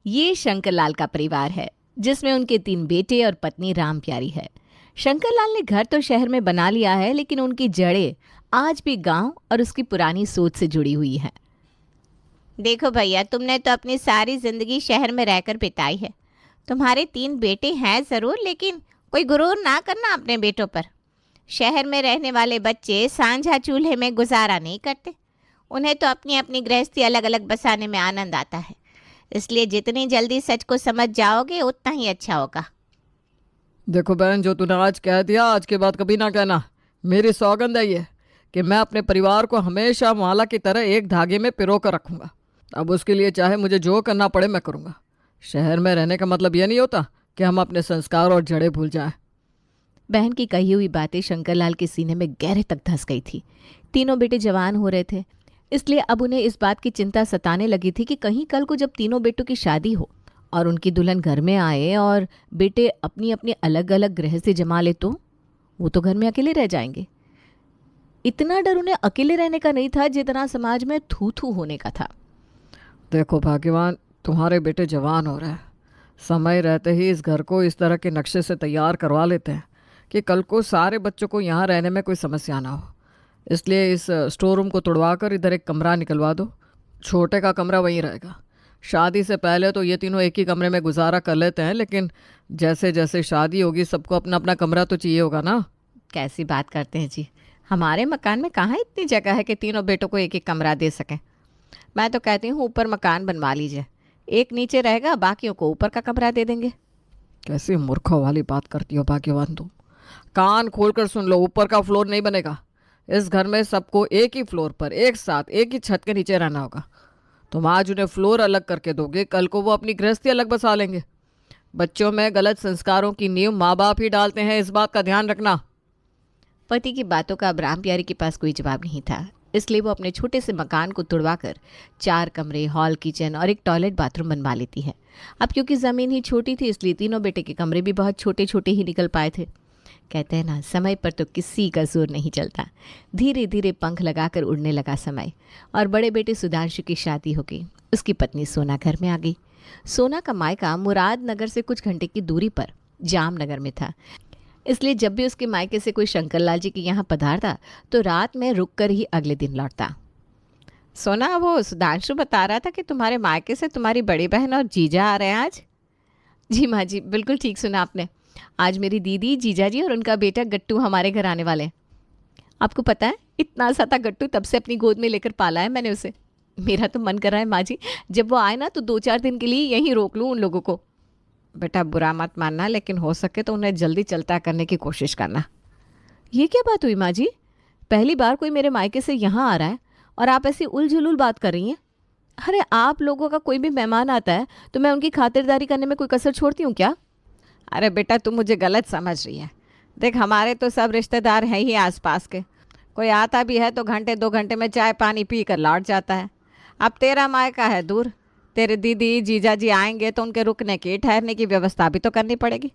ये शंकरलाल का परिवार है, जिसमें उनके 3 बेटे और पत्नी राम प्यारी है। शंकरलाल ने घर तो शहर में बना लिया है, लेकिन उनकी जड़ें आज भी गांव और उसकी पुरानी सोच से जुड़ी हुई हैं। देखो भैया, तुमने तो अपनी सारी जिंदगी शहर में रहकर बिताई है। तुम्हारे 3 बेटे हैं ज़रूर, लेकिन कोई गुरूर ना करना अपने बेटों पर। शहर में रहने वाले बच्चे सांझा चूल्हे में गुजारा नहीं करते। उन्हें तो अपनी अपनी गृहस्थी अलग अलग बसाने में आनंद आता है। इसलिए जितनी जल्दी सच को समझ जाओगे उतना ही अच्छा होगा। देखो बहन, जो तूने आज कह दिया, आज के बाद कभी ना कहना। मेरी सौगंध है ये कि मैं अपने परिवार को हमेशा माला की तरह एक धागे में पिरो कर रखूँगा। अब उसके लिए चाहे मुझे जो करना पड़े मैं करूँगा। शहर में रहने का मतलब ये नहीं होता कि हम अपने संस्कार और जड़ें भूल जाएं। बहन की कही हुई बातें शंकरलाल के सीने में गहरे तक धंस गई थी। तीनों बेटे जवान हो रहे थे, इसलिए अब उन्हें इस बात की चिंता सताने लगी थी कि कहीं कल को जब तीनों बेटों की शादी हो और उनकी दुल्हन घर में आए और बेटे अपनी अपनी अलग अलग गृहस्थी जमा ले, तो वो तो घर में अकेले रह जाएंगे। इतना डर उन्हें अकेले रहने का नहीं था जितना समाज में थू थू होने का था। देखो भाग्यवान, तुम्हारे बेटे जवान हो रहे हैं। समय रहते ही इस घर को इस तरह के नक्शे से तैयार करवा लेते हैं कि कल को सारे बच्चों को यहाँ रहने में कोई समस्या ना हो। इसलिए इस स्टोर रूम को तोड़वा कर इधर एक कमरा निकलवा दो। छोटे का कमरा वहीं रहेगा। शादी से पहले तो ये तीनों एक ही कमरे में गुजारा कर लेते हैं, लेकिन जैसे जैसे शादी होगी सबको अपना अपना कमरा तो चाहिए होगा ना। कैसी बात करते हैं जी, हमारे मकान में कहाँ इतनी जगह है कि तीनों बेटों को एक एक कमरा दे सकें। मैं तो कहती हूँ ऊपर मकान बनवा लीजिए, एक नीचे रहेगा, बाकियों को ऊपर का कमरा दे देंगे। कैसी मूर्खों वाली बात करती हो भाग्यवान तुम। कान खोलकर सुन लो, ऊपर का फ्लोर नहीं बनेगा। इस घर में सबको एक ही फ्लोर पर एक साथ एक ही छत के नीचे रहना होगा। तुम आज उन्हें फ्लोर अलग करके दोगे, कल को वो अपनी गृहस्थी अलग बसा लेंगे। बच्चों में गलत संस्कारों की नींव माँ बाप ही डालते हैं, इस बात का ध्यान रखना। पति की बातों का अब राम प्यारी के पास कोई जवाब नहीं था, इसलिए वो अपने छोटे से मकान को तुड़वाकर 4 कमरे, हॉल, किचन और एक टॉयलेट बाथरूम बनवा लेती है। अब क्योंकि ज़मीन ही छोटी थी, इसलिए तीनों बेटे के कमरे भी बहुत छोटे छोटे ही निकल पाए थे। कहते हैं ना, समय पर तो किसी का जोर नहीं चलता। धीरे धीरे पंख लगाकर उड़ने लगा समय, और बड़े बेटे सुधांशु की शादी हो गई। उसकी पत्नी सोना घर में आ गई। सोना का मायका मुरादनगर से कुछ घंटे की दूरी पर जामनगर में था, इसलिए जब भी उसके मायके से कोई शंकरलाल जी के यहाँ पधारता तो रात में रुक कर ही अगले दिन लौटता। सोना, वो सुधांशु बता रहा था कि तुम्हारे मायके से तुम्हारी बड़ी बहन और जीजा आ रहे हैं आज। जी माँ जी, बिल्कुल ठीक सुना आपने। आज मेरी दीदी, जीजा जी और उनका बेटा गट्टू हमारे घर आने वाले हैं। आपको पता है, इतना सा था गट्टू, तब से अपनी गोद में लेकर पाला है मैंने उसे। मेरा तो मन कर रहा है माँ जी, जब वो आए ना तो 2-4 दिन के लिए यहीं रोक लूँ उन लोगों को। बेटा, बुरा मत मानना, लेकिन हो सके तो उन्हें जल्दी चलता करने की कोशिश करना। ये क्या बात हुई माँ जी? पहली बार कोई मेरे मायके से यहाँ आ रहा है और आप ऐसी उलझुल बात कर रही हैं। अरे, आप लोगों का कोई भी मेहमान आता है तो मैं उनकी खातिरदारी करने में कोई कसर छोड़ती हूँ क्या? अरे बेटा, तू मुझे गलत समझ रही है। देख, हमारे तो सब रिश्तेदार हैं ही आसपास के। कोई आता भी है तो घंटे 2 घंटे में चाय पानी पी कर लौट जाता है। अब तेरा मायका है दूर, तेरे दीदी जीजा जी आएंगे तो उनके रुकने की ठहरने की व्यवस्था भी तो करनी पड़ेगी।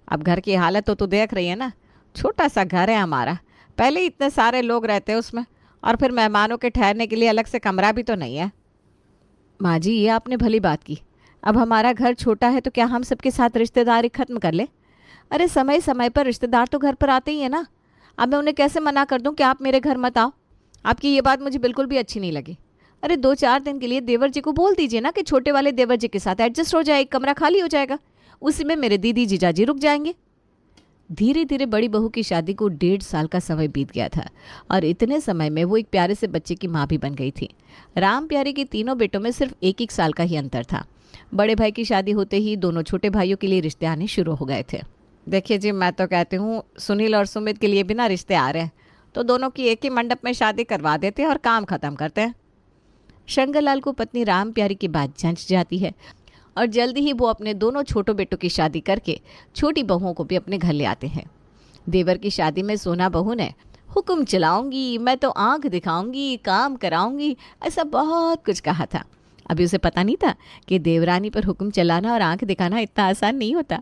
अब घर की हालत तो तू देख रही है ना, छोटा सा घर है हमारा, पहले ही इतने सारे लोग रहते हैं उसमें, और फिर मेहमानों के ठहरने के लिए अलग से कमरा भी तो नहीं है। माँ जी, ये आपने भली बात की। अब हमारा घर छोटा है तो क्या हम सबके साथ रिश्तेदारी खत्म कर ले? अरे, समय समय पर रिश्तेदार तो घर पर आते ही है ना। अब मैं उन्हें कैसे मना कर दूं कि आप मेरे घर मत आओ? आपकी ये बात मुझे बिल्कुल भी अच्छी नहीं लगी। अरे, 2-4 दिन के लिए देवर जी को बोल दीजिए ना कि छोटे वाले देवर जी के साथ एडजस्ट हो जाए, एक कमरा खाली हो जाएगा, उसी में मेरे दीदी जीजा जी रुक जाएंगे। धीरे धीरे बड़ी बहू की शादी को 1.5 साल का समय बीत गया था, और इतने समय में वो एक प्यारे से बच्चे की माँ भी बन गई थी। राम प्यारे के तीनों बेटों में सिर्फ 1-1 साल का ही अंतर था। बड़े भाई की शादी होते ही दोनों छोटे भाइयों के लिए रिश्ते आने शुरू हो गए थे। देखिए जी, मैं तो कहती हूँ सुनील और सुमित के लिए भी ना रिश्ते आ रहे हैं, तो दोनों की एक ही मंडप में शादी करवा देते हैं और काम ख़त्म करते हैं। शंकरलाल को पत्नी राम प्यारी की बात जंच जाती है, और जल्दी ही वो अपने दोनों छोटों बेटों की शादी करके छोटी बहुओं को भी अपने घर ले आते हैं। देवर की शादी में सोना बहू ने हुक्म चलाऊंगी, मैं तो आंख दिखाऊंगी, काम कराऊंगी, ऐसा बहुत कुछ कहा था। अभी उसे पता नहीं था कि देवरानी पर हुक्म चलाना और आंख दिखाना इतना आसान नहीं होता।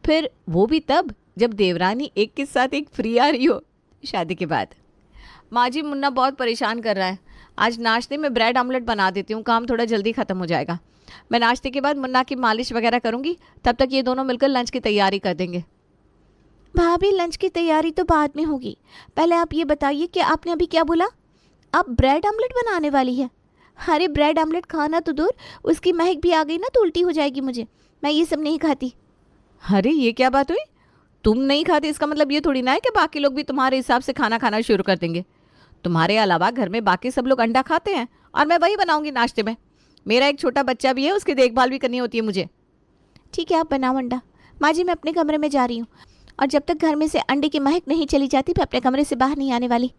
फिर वो भी तब जब देवरानी एक के साथ एक फ्री आ रही हो। शादी के बाद, माँ जी, मुन्ना बहुत परेशान कर रहा है, आज नाश्ते में ब्रेड ऑमलेट बना देती हूँ, काम थोड़ा जल्दी ख़त्म हो जाएगा। मैं नाश्ते के बाद मुन्ना की मालिश वगैरह करूँगी, तब तक ये दोनों मिलकर लंच की तैयारी कर देंगे। भाभी लंच की तैयारी तो बाद में होगी, पहले आप ये बताइए कि आपने अभी क्या बोला? आप ब्रेड ऑमलेट बनाने वाली है? अरे ब्रेड ऑमलेट खाना तो दूर, उसकी महक भी आ गई ना तो उल्टी हो जाएगी मुझे। मैं ये सब नहीं खाती। अरे ये क्या बात हुई? तुम नहीं खाती इसका मतलब ये थोड़ी ना है कि बाकी लोग भी तुम्हारे हिसाब से खाना खाना शुरू कर देंगे। तुम्हारे अलावा घर में बाकी सब लोग अंडा खाते हैं और मैं वही बनाऊंगी नाश्ते में। मेरा एक छोटा बच्चा भी है, उसकी देखभाल भी करनी होती है मुझे। ठीक है, आप बनाओ अंडा। माँ जी मैं अपने कमरे में जा रही हूँ, और जब तक घर में से अंडे की महक नहीं चली जाती मैं अपने कमरे से बाहर नहीं आने वाली।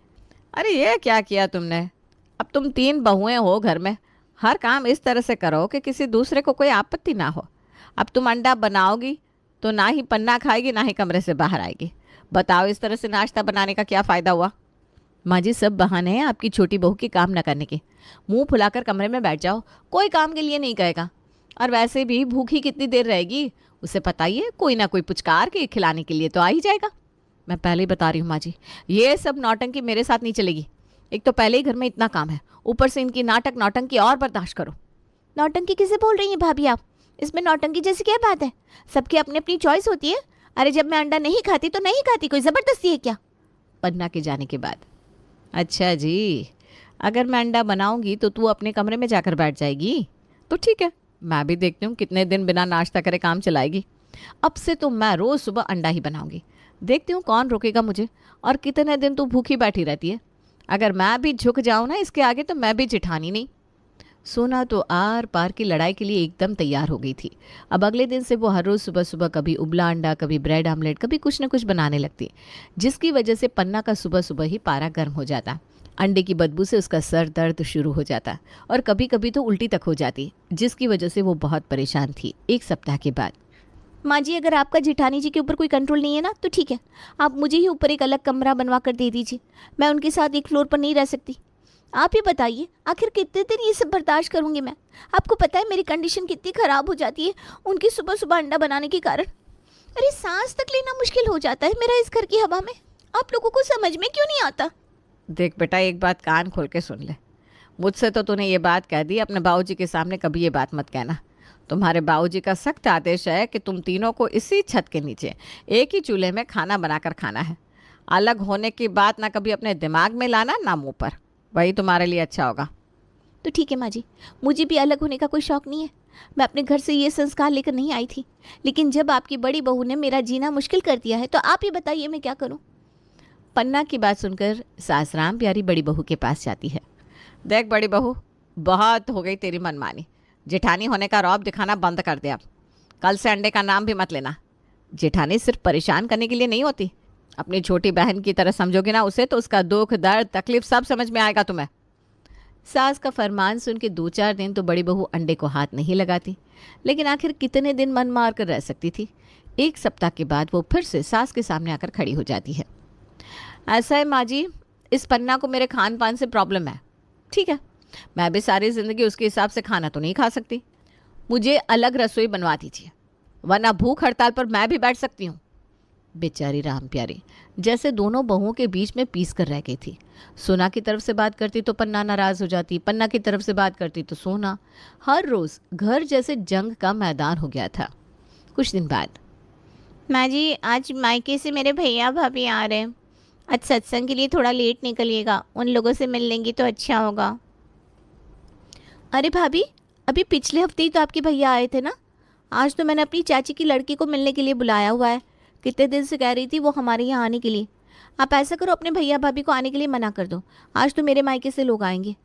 अरे ये क्या किया तुमने? अब तुम 3 बहुएं हो घर में, हर काम इस तरह से करो कि किसी दूसरे को कोई आपत्ति ना हो। अब तुम अंडा बनाओगी तो ना ही पन्ना खाएगी ना ही कमरे से बाहर आएगी। बताओ इस तरह से नाश्ता बनाने का क्या फ़ायदा हुआ? माँ जी सब बहाने हैं आपकी छोटी बहू की काम न करने के। मुंह फुलाकर कमरे में बैठ जाओ, कोई काम के लिए नहीं कहेगा। और वैसे भी भूखी कितनी देर रहेगी, उसे पता ही है, कोई ना कोई पुचकार के खिलाने के लिए तो आ ही जाएगा। मैं पहले ही बता रही हूँ माँ जी, ये सब नौटंकी मेरे साथ नहीं चलेगी। एक तो पहले ही घर में इतना काम है, ऊपर से इनकी नाटक नौटंकी और बर्दाश्त करो। नौटंकी किसे बोल रही हैं भाभी आप? इसमें नौटंकी जैसी क्या बात है? सबकी अपनी अपनी चॉइस होती है। अरे जब मैं अंडा नहीं खाती तो नहीं खाती, कोई ज़बरदस्ती है क्या? पन्ना के जाने के बाद। अच्छा जी, अगर मैं अंडा बनाऊंगी तो तू अपने कमरे में जाकर बैठ जाएगी? तो ठीक है, मैं भी देखती हूँ कितने दिन बिना नाश्ता करे काम चलाएगी। अब से तो मैं रोज़ सुबह अंडा ही बनाऊंगी। देखती हूँ कौन रोकेगा मुझे, और कितने दिन तू भूखी बैठी रहती है। अगर मैं भी झुक जाऊँ ना इसके आगे तो मैं भी जिठानी नहीं। सोना तो आर पार की लड़ाई के लिए एकदम तैयार हो गई थी। अब अगले दिन से वो हर रोज़ सुबह सुबह कभी उबला अंडा, कभी ब्रेड आमलेट, कभी कुछ न कुछ बनाने लगती, जिसकी वजह से पन्ना का सुबह सुबह ही पारा गर्म हो जाता। अंडे की बदबू से उसका सर दर्द शुरू हो जाता और कभी कभी तो उल्टी तक हो जाती, जिसकी वजह से वो बहुत परेशान थी। 1 सप्ताह के बाद। माँ जी अगर आपका जिठानी जी के ऊपर कोई कंट्रोल नहीं है ना तो ठीक है, आप मुझे ही ऊपर एक अलग कमरा बनवा कर दे दीजिए। मैं उनके साथ एक फ्लोर पर नहीं रह सकती। आप ही बताइए आखिर कितने दिन ये सब बर्दाश्त करूंगी मैं? आपको पता है मेरी कंडीशन कितनी ख़राब हो जाती है उनकी सुबह सुबह अंडा बनाने के कारण। अरे सांस तक लेना मुश्किल हो जाता है मेरा इस घर की हवा में। आप लोगों को समझ में क्यों नहीं आता? देख बेटा, एक बात कान खोल के सुन ले। मुझसे तो तूने ये बात कह दी, अपने बाबूजी के सामने कभी ये बात मत कहना। तुम्हारे बाबूजी का सख्त आदेश है कि तुम तीनों को इसी छत के नीचे एक ही चूल्हे में खाना बनाकर खाना है। अलग होने की बात ना कभी अपने दिमाग में लाना, ना मुंह पर। वही तुम्हारे लिए अच्छा होगा। तो ठीक है माँ जी, मुझे भी अलग होने का कोई शौक़ नहीं है। मैं अपने घर से ये संस्कार लेकर नहीं आई थी, लेकिन जब आपकी बड़ी बहू ने मेरा जीना मुश्किल कर दिया है तो आप ही बताइए मैं क्या करूँ? पन्ना की बात सुनकर सास राम प्यारी बड़ी बहू के पास जाती है। देख बड़ी बहू, बहुत हो गई तेरी मनमानी। जेठानी होने का रौब दिखाना बंद कर दे अब। कल से अंडे का नाम भी मत लेना। जेठानी सिर्फ परेशान करने के लिए नहीं होती। अपनी छोटी बहन की तरह समझोगी ना उसे, तो उसका दुख दर्द तकलीफ सब समझ में आएगा तुम्हें। सास का फरमान सुन के 2-4 दिन तो बड़ी बहू अंडे को हाथ नहीं लगाती, लेकिन आखिर कितने दिन मन मार कर रह सकती थी। 1 सप्ताह के बाद वो फिर से सास के सामने आकर खड़ी हो जाती है। ऐसा है माँ जी, इस पन्ना को मेरे खान पान से प्रॉब्लम है। ठीक है, मैं भी सारी ज़िंदगी उसके हिसाब से खाना तो नहीं खा सकती। मुझे अलग रसोई बनवा दीजिए, वरना भूख हड़ताल पर मैं भी बैठ सकती हूँ। बेचारी राम प्यारी जैसे दोनों बहुओं के बीच में पीस कर रह गई थी। सोना की तरफ से बात करती तो पन्ना नाराज़ हो जाती, पन्ना की तरफ से बात करती तो सोना। हर रोज़ घर जैसे जंग का मैदान हो गया था। कुछ दिन बाद। माँ जी आज मायके से मेरे भैया भाभी आ रहे हैं। आज सत्संग के लिए थोड़ा लेट निकलिएगा, उन लोगों से मिल लेंगी तो अच्छा होगा। अरे भाभी, अभी पिछले हफ्ते ही तो आपके भैया आए थे ना। आज तो मैंने अपनी चाची की लड़की को मिलने के लिए बुलाया हुआ है। कितने दिन से कह रही थी वो हमारे यहाँ आने के लिए। आप ऐसा करो, अपने भैया भाभी को आने के लिए मना कर दो। आज तो मेरे मायके से लोग आएंगे।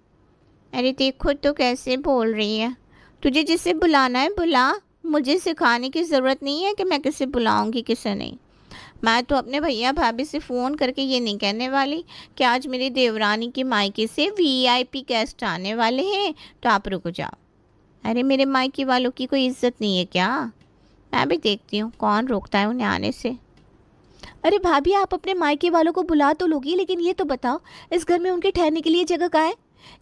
अरे देखो तो कैसे बोल रही है। तुझे जिसे बुलाना है बुला, मुझे सिखाने की ज़रूरत नहीं है कि मैं किसे बुलाऊंगी किसे नहीं। मैं तो अपने भैया भाभी से फ़ोन करके ये नहीं कहने वाली कि आज मेरी देवरानी के मायके से VIP गेस्ट आने वाले हैं तो आप रुक जाओ। अरे मेरे मायके वालों की कोई इज्जत नहीं है क्या? मैं भी देखती हूँ कौन रोकता है उन्हें आने से। अरे भाभी, आप अपने मायके वालों को बुला तो लोगी, लेकिन ये तो बताओ इस घर में उनके ठहरने के लिए जगह कहाँ है?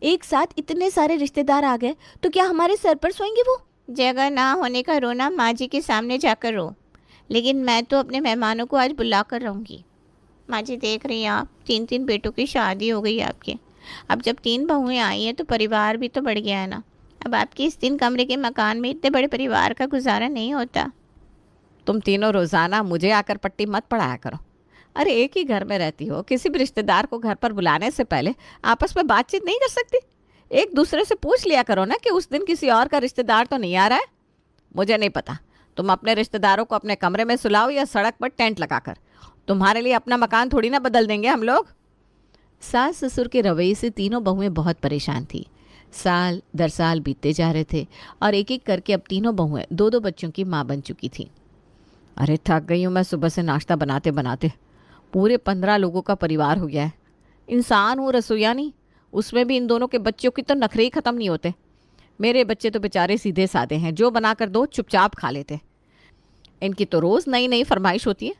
एक साथ इतने सारे रिश्तेदार आ गए तो क्या हमारे सर पर सोएंगे वो? जगह ना होने का रोना माँ जी के सामने जाकर रो, लेकिन मैं तो अपने मेहमानों को आज बुला कर रहूँगी। माँ जी देख रही हैं आप, 3-3 बेटों की शादी हो गई आपके। अब जब 3 बहुएं आई हैं तो परिवार भी तो बढ़ गया है ना। अब आपके इस 3 कमरे के मकान में इतने बड़े परिवार का गुजारा नहीं होता। तुम तीनों रोज़ाना मुझे आकर पट्टी मत पढ़ाया करो। अरे एक ही घर में रहती हो, किसी भी रिश्तेदार को घर पर बुलाने से पहले आपस में बातचीत नहीं कर सकती? एक दूसरे से पूछ लिया करो ना कि उस दिन किसी और का रिश्तेदार तो नहीं आ रहा है। मुझे नहीं पता, तुम अपने रिश्तेदारों को अपने कमरे में सुलाओ या सड़क पर टेंट लगाकर। तुम्हारे लिए अपना मकान थोड़ी ना बदल देंगे हम लोग। सास ससुर के रवैये से तीनों बहुएं बहुत परेशान थी। साल दर साल बीतते जा रहे थे और एक एक करके अब तीनों बहुएं 2-2 बच्चों की माँ बन चुकी थीं। अरे थक गई हूँ मैं सुबह से नाश्ता बनाते बनाते। पूरे 15 लोगों का परिवार हो गया है। इंसान हूँ, रसोईया नहीं। उसमें भी इन दोनों के बच्चों की तो नखरे ही ख़त्म नहीं होते। मेरे बच्चे तो बेचारे सीधे साधे हैं, जो बनाकर दो चुपचाप खा लेते। इनकी तो रोज़ नई नई फरमाइश होती है।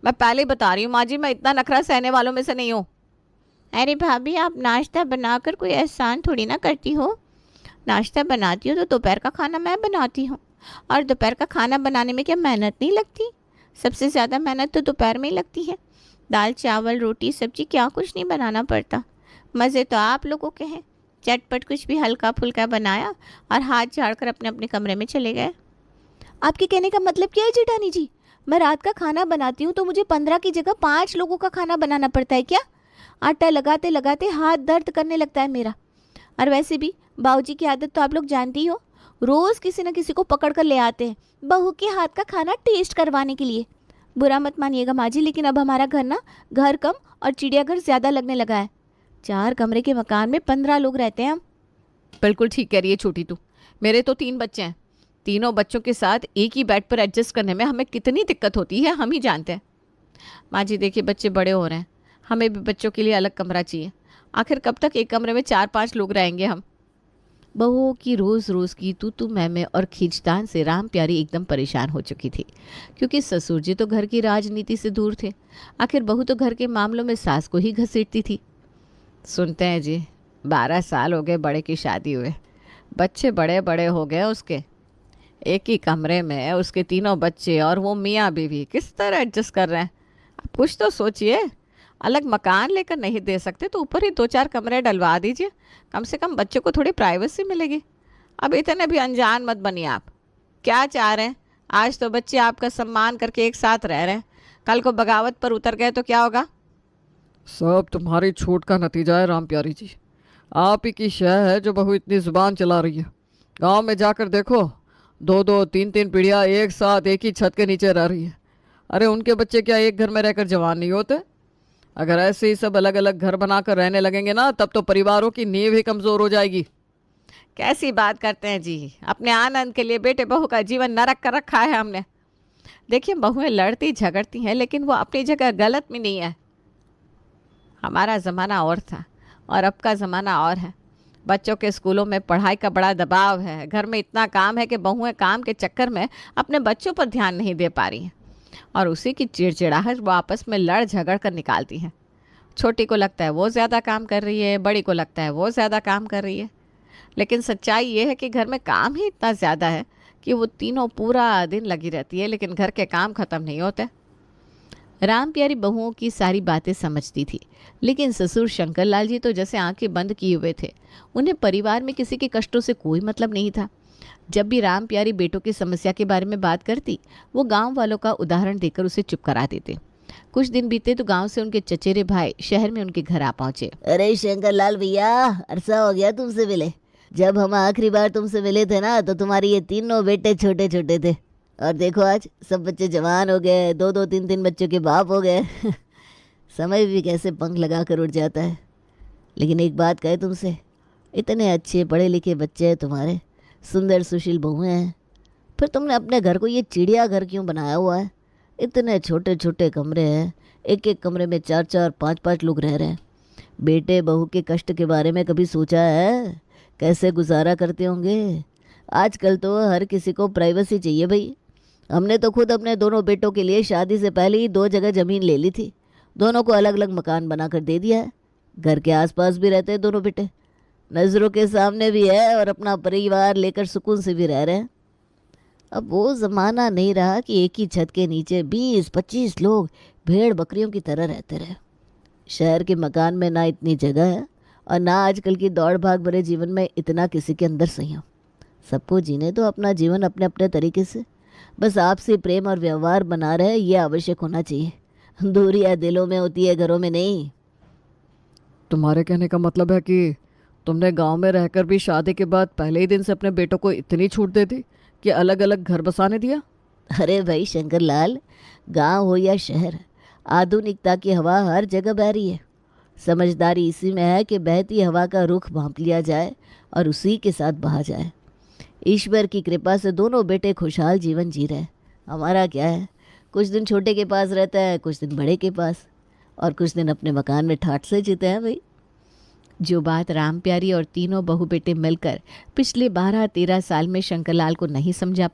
मैं पहले ही बता रही हूँ माँ जी, मैं इतना नखरा सहने वालों में से नहीं हूँ। अरे भाभी, आप नाश्ता बनाकर कोई एहसान थोड़ी ना करती हो। नाश्ता बनाती हो तो दोपहर का खाना मैं बनाती हूँ, और दोपहर का खाना बनाने में क्या मेहनत नहीं लगती? सबसे ज़्यादा मेहनत तो दोपहर में ही लगती है। दाल चावल रोटी सब्जी क्या कुछ नहीं बनाना पड़ता। मज़े तो आप लोगों के हैं। चटपट कुछ भी हल्का फुल्का बनाया और हाथ झाड़कर अपने अपने कमरे में चले गए। आपके कहने का मतलब क्या है जेठानी जी? मैं रात का खाना बनाती हूँ तो मुझे 15 की जगह 5 लोगों का खाना बनाना पड़ता है क्या? आटा लगाते लगाते हाथ दर्द करने लगता है मेरा। और वैसे भी बाबूजी की आदत तो आप लोग जानती हो, रोज़ किसी न किसी को पकड़ कर ले आते हैं बहू के हाथ का खाना टेस्ट करवाने के लिए। बुरा मत मानिएगा माँ जी, लेकिन अब हमारा घर ना घर कम और चिड़ियाघर ज़्यादा लगने लगा है। 4 कमरे के मकान में 15 लोग रहते हैं हम। बिल्कुल ठीक कह रही है छोटी तू। मेरे तो 3 बच्चे हैं। तीनों बच्चों के साथ एक ही बेड पर एडजस्ट करने में हमें कितनी दिक्कत होती है हम ही जानते हैं। माँ जी देखिए, बच्चे बड़े हो रहे हैं, हमें भी बच्चों के लिए अलग कमरा चाहिए। आखिर कब तक एक कमरे में 4-5 लोग रहेंगे हम? बहुओं की रोज़ रोज़ की तू मैं और खींचतान से राम प्यारी एकदम परेशान हो चुकी थी, क्योंकि ससुर जी तो घर की राजनीति से दूर थे। आखिर बहू तो घर के मामलों में सास को ही घसीटती थी। सुनते हैं जी, 12 साल हो गए बड़े की शादी हुए, बच्चे बड़े बड़े हो गए उसके। एक ही कमरे में उसके 3 बच्चे और वो मियाँ बीवी किस तरह एडजस्ट कर रहे हैं? आप कुछ तो सोचिए। अलग मकान लेकर नहीं दे सकते तो ऊपर ही 2-4 कमरे डलवा दीजिए, कम से कम बच्चों को थोड़ी प्राइवेसी मिलेगी। अब इतने भी अनजान मत बनिए आप। क्या चाह रहे हैं? आज तो बच्चे आपका सम्मान करके एक साथ रह रहे हैं, कल को बगावत पर उतर गए तो क्या होगा? सब तुम्हारी छूट का नतीजा है राम प्यारी जी। आप ही की शह है जो बहू इतनी जुबान चला रही है। गांव में जाकर देखो, 2-2 3-3 पीढ़ियाँ एक साथ एक ही छत के नीचे रह रही है। अरे उनके बच्चे क्या एक घर में रहकर जवान नहीं होते? अगर ऐसे ही सब अलग अलग घर बनाकर रहने लगेंगे ना, तब तो परिवारों की नींव ही कमज़ोर हो जाएगी। कैसी बात करते हैं जी? अपने आनंद के लिए बेटे बहू का जीवन नरक कर रखा है हमने। देखिए, बहुएं लड़ती झगड़ती हैं, लेकिन वो अपनी जगह गलत भी नहीं है। हमारा ज़माना और था और अब का ज़माना और है। बच्चों के स्कूलों में पढ़ाई का बड़ा दबाव है, घर में इतना काम है कि बहुएं काम के चक्कर में अपने बच्चों पर ध्यान नहीं दे पा रही हैं, और उसी की चिड़चिड़ाहट वो आपस में लड़ झगड़ कर निकालती हैं। छोटी को लगता है वो ज़्यादा काम कर रही है, बड़ी को लगता है वो ज़्यादा काम कर रही है। लेकिन सच्चाई ये है कि घर में काम ही इतना ज़्यादा है कि वो तीनों पूरा दिन लगी रहती है, लेकिन घर के काम ख़त्म नहीं होते। राम प्यारी बहुओं की सारी बातें समझती थी, लेकिन ससुर शंकर लाल जी तो जैसे आंखें बंद किए हुए थे। उन्हें परिवार में किसी के कष्टों से कोई मतलब नहीं था। जब भी राम प्यारी बेटों की समस्या के बारे में बात करती, वो गांव वालों का उदाहरण देकर उसे चुप करा देते। कुछ दिन बीते तो गांव से उनके चचेरे भाई शहर में उनके घर आ पहुंचे। अरे शंकर लाल भैया, अरसा हो गया तुमसे मिले। जब हम आखिरी बार तुमसे मिले थे ना, तो तुम्हारे ये तीनों बेटे छोटे छोटे थे, और देखो आज सब बच्चे जवान हो गए, 2-2 3-3 बच्चों के बाप हो गए। समय भी कैसे पंख लगा कर उड़ जाता है। लेकिन एक बात कहे तुमसे, इतने अच्छे पढ़े लिखे बच्चे हैं तुम्हारे, सुंदर सुशील बहुएं हैं, फिर तुमने अपने घर को ये चिड़ियाघर क्यों बनाया हुआ है? इतने छोटे छोटे कमरे हैं, एक एक कमरे में 4-4 5-5 लोग रह रहे हैं। बेटे बहू के कष्ट के बारे में कभी सोचा है? कैसे गुजारा करते होंगे? आजकल तो हर किसी को प्राइवेसी चाहिए भाई। हमने तो खुद अपने दोनों बेटों के लिए शादी से पहले ही 2 जगह ज़मीन ले ली थी। दोनों को अलग अलग मकान बनाकर दे दिया है। घर के आसपास भी रहते हैं दोनों बेटे, नज़रों के सामने भी है, और अपना परिवार लेकर सुकून से भी रह रहे हैं। अब वो ज़माना नहीं रहा कि एक ही छत के नीचे 20-25 लोग भेड़ बकरियों की तरह रहते रहे। शहर के मकान में ना इतनी जगह है, और ना आजकल की दौड़ भाग भरे जीवन में इतना किसी के अंदर संयम। सबको जीने तो अपना जीवन अपने अपने तरीके से, बस आपसे प्रेम और व्यवहार बना रहे ये आवश्यक होना चाहिए। दूरियां दिलों में होती है, घरों में नहीं। तुम्हारे कहने का मतलब है कि तुमने गांव में रहकर भी शादी के बाद पहले ही दिन से अपने बेटों को इतनी छूट दे दी कि अलग अलग घर बसाने दिया? अरे भाई शंकर लाल, गांव हो या शहर, आधुनिकता की हवा हर जगह बह रही है। समझदारी इसी में है कि बहती हवा का रुख भांप लिया जाए और उसी के साथ बहा जाए। ईश्वर की कृपा से दोनों बेटे खुशहाल जीवन जी रहे हैं। हमारा क्या है, कुछ दिन छोटे के पास रहता है, कुछ दिन बड़े के पास, और कुछ दिन अपने मकान में ठाठ से जीते हैं भाई। जो बात राम प्यारी और तीनों बहू बेटे मिलकर पिछले 12-13 साल में शंकरलाल को नहीं समझा